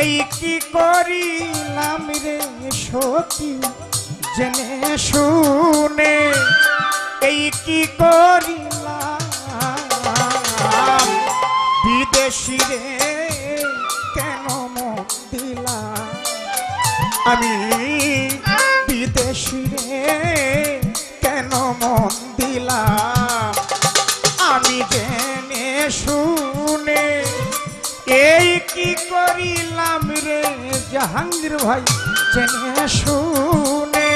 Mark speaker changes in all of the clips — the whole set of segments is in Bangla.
Speaker 1: এই কি করিলাম রে সখী জেনে শুনে, এই কি করিলাম বিদেশি রে কেন মন দিলাম আমি, বিদেশি রে কেন মন দিলাম আমি জেনে শুনে, এই কি করিলাম রে জাহাঙ্গীর ভাই জেনে শুনে,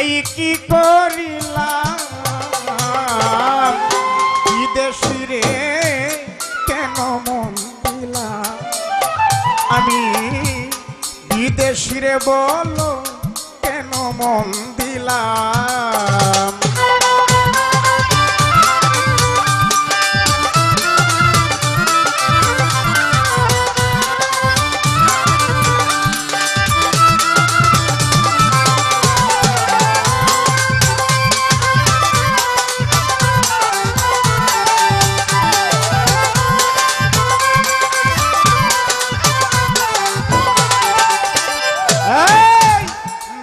Speaker 1: এই কি করিলাম বিদেশি রে কেন মন দিলাম আমি, বিদেশি রে বলো কেন মন দিলাম।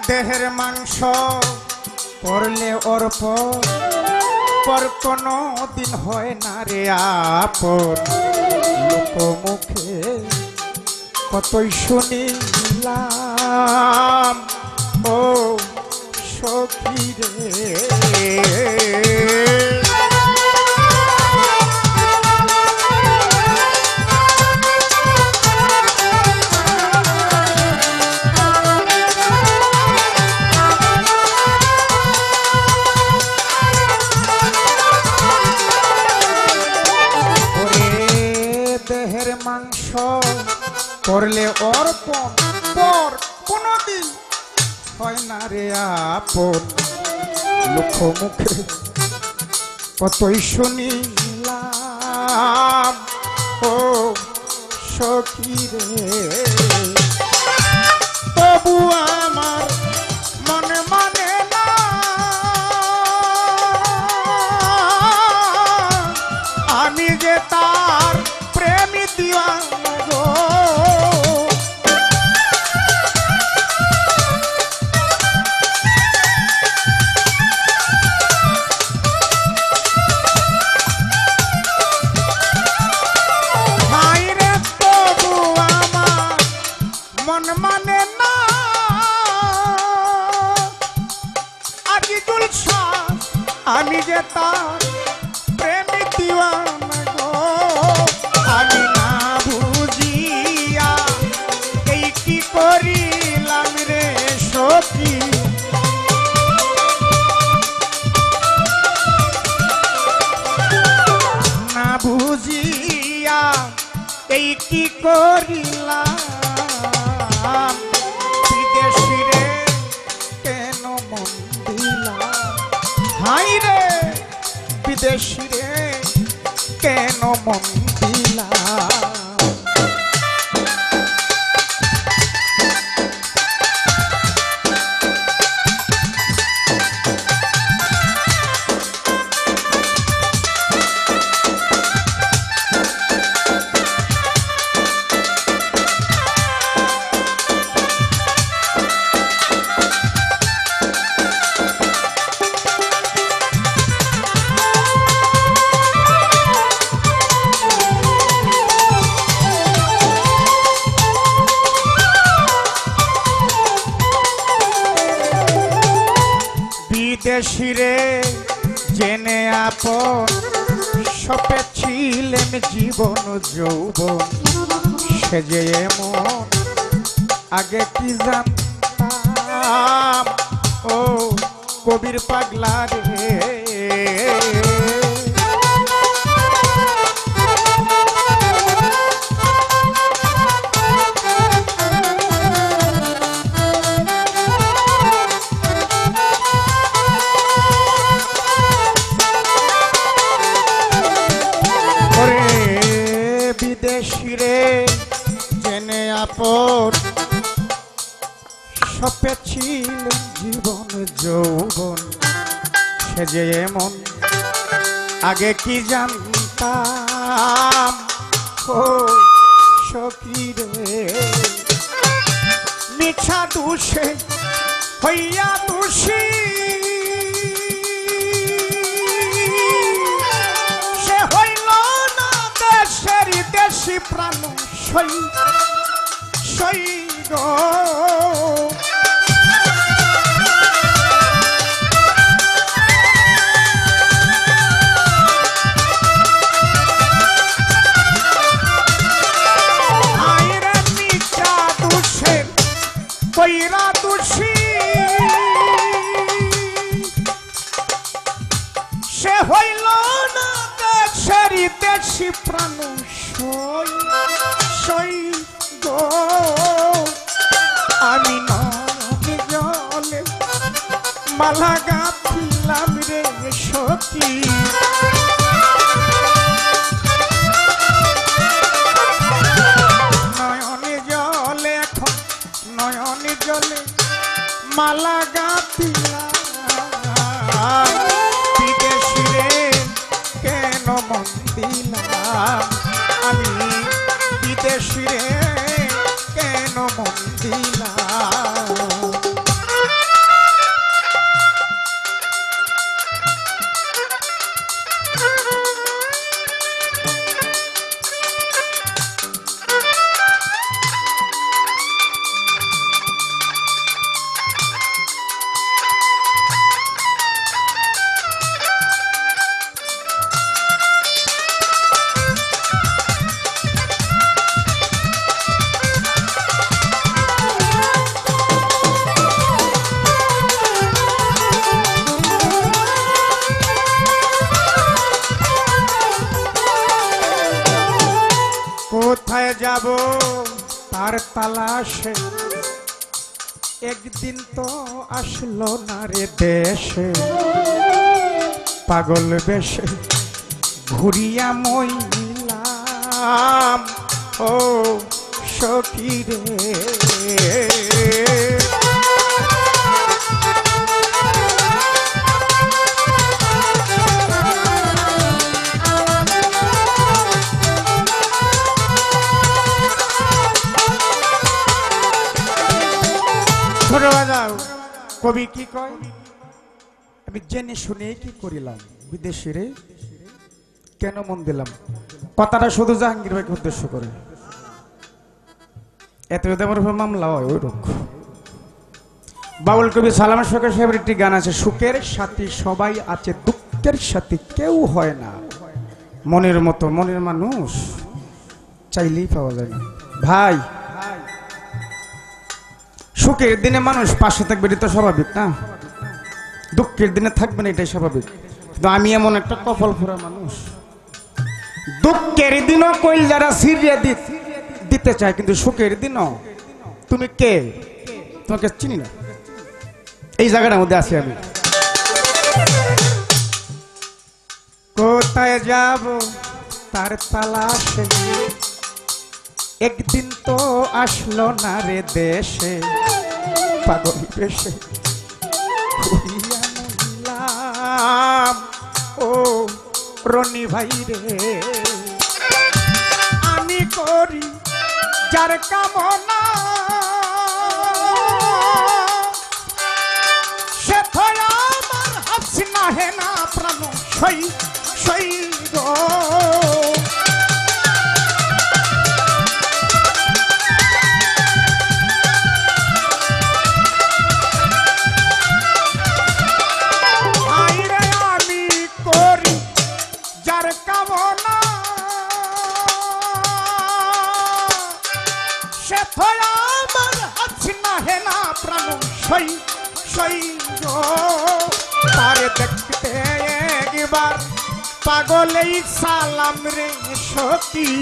Speaker 1: দেহের মাংস করলে অর্প পর কোনো দিন হয় না রে আপন, লোক মুখে কতই শুনিলাম ও সখী রে। মাংস করলে অর্পণ পর কোনদিন হয় না রে আপন, লোক মুখে কতই শুনিলাম ও সখী রে। তবু আমার মনে মানে না আমি যে তার প্রেমী দিওয়ানা গো, মাইরে তবু আমার মন মানে না আজিজুল শাহ আমি যে তার প্রেমী দিওয়ানা গো, আমি না বুঝিয়া এই কি করিলাম রে সখী, না বুঝিয়া এই কি করিলাম বিদেশি রে কেন মন দিলাম, হাই রে বিদেশি রে কেন মন দিলাম। বিদেশি রে জেনে আপন সপেছিলেন জীবন যৌবন, সে যে এমন আগে কি জানতাম ও কবির পাগলা রে। বিদেশি রে জেনে আপন সপেছিলেন জীবন যৌবন, সে যে এমন আগে কি জানতাম ও সখী রে মিছা দোষে হইয়া দোষী সে হইল না দেশের দেশি প্রাণ সই সই গো কইরা দোষী সে হইল না দেশের দেশি প্রাণ সই সই গো আমি নদী জলে মালা গাঁথিলাম রে সখী নয়নে জলে এখন নয়নে জলে মালা গাঁথিলাম বিদেশি রে কেন মন দিলাম আমি বিদেশি রে কেন মন দিলাম কোথায় যাব তার তালাশে একদিন তো আসলো না রে দেশে পাগল বেশে ঘুরিয়া মইলাম ও সখী রে কবি কি কয় আমি জেনে শুনে কি করিলাম বিদেশি রে কেন মন দিলাম কথাটা শুধু জাহাঙ্গীর ভাইকে উদ্দেশ্য করে এত আমার মামলা হয় ওই রোগ বাউল কবি সালাম শোকের সাহেবের একটি গান আছে সুখের সাথী সবাই আছে দুঃখের সাথী কেউ হয় না মনের মতো মনের মানুষ চাইলেই পাওয়া যায় না ভাই সুখের দিনে মানুষ পাশে থাকবে এটা তো স্বাভাবিক না দুঃখের দিনে থাকবে না এটাই স্বাভাবিক কিন্তু আমি এমন একটা কপাল ফোরা মানুষ দুঃখের দিনও কইল যারা সিরিয়া দিতে চায় কিন্তু সুখের দিনও তুমি কে তোমাকে চিনি না এই জায়গাটার মধ্যে আছি আমি কোথায় যাব তার তালাশে একদিন তো আসলো না রে দেশে পাগল বেশে ঘুরিয়া মইলাম ও রনি ভাই রে আমি করি যার কামনা সে তো আমার হাসিনা হে না প্রাণ সই সই গো সই সই গো তারে দেখতে একবার পাগলেই সালাম রে সখী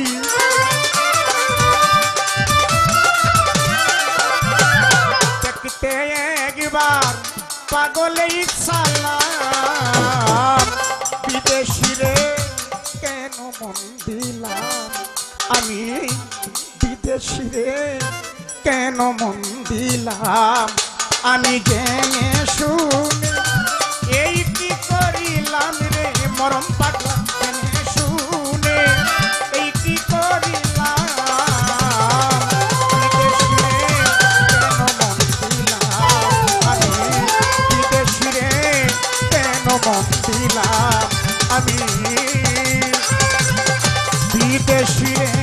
Speaker 1: দেখতে একবার পাগলেই সালাম বিদেশি রে কেন মন দিলাম আমি বিদেশি রে কেন মন দিলাম আমি জেনে শুনে এই কি করিলাম রে মরম পাগলা জেনে শুনে এই কি করিলাম বেশি রে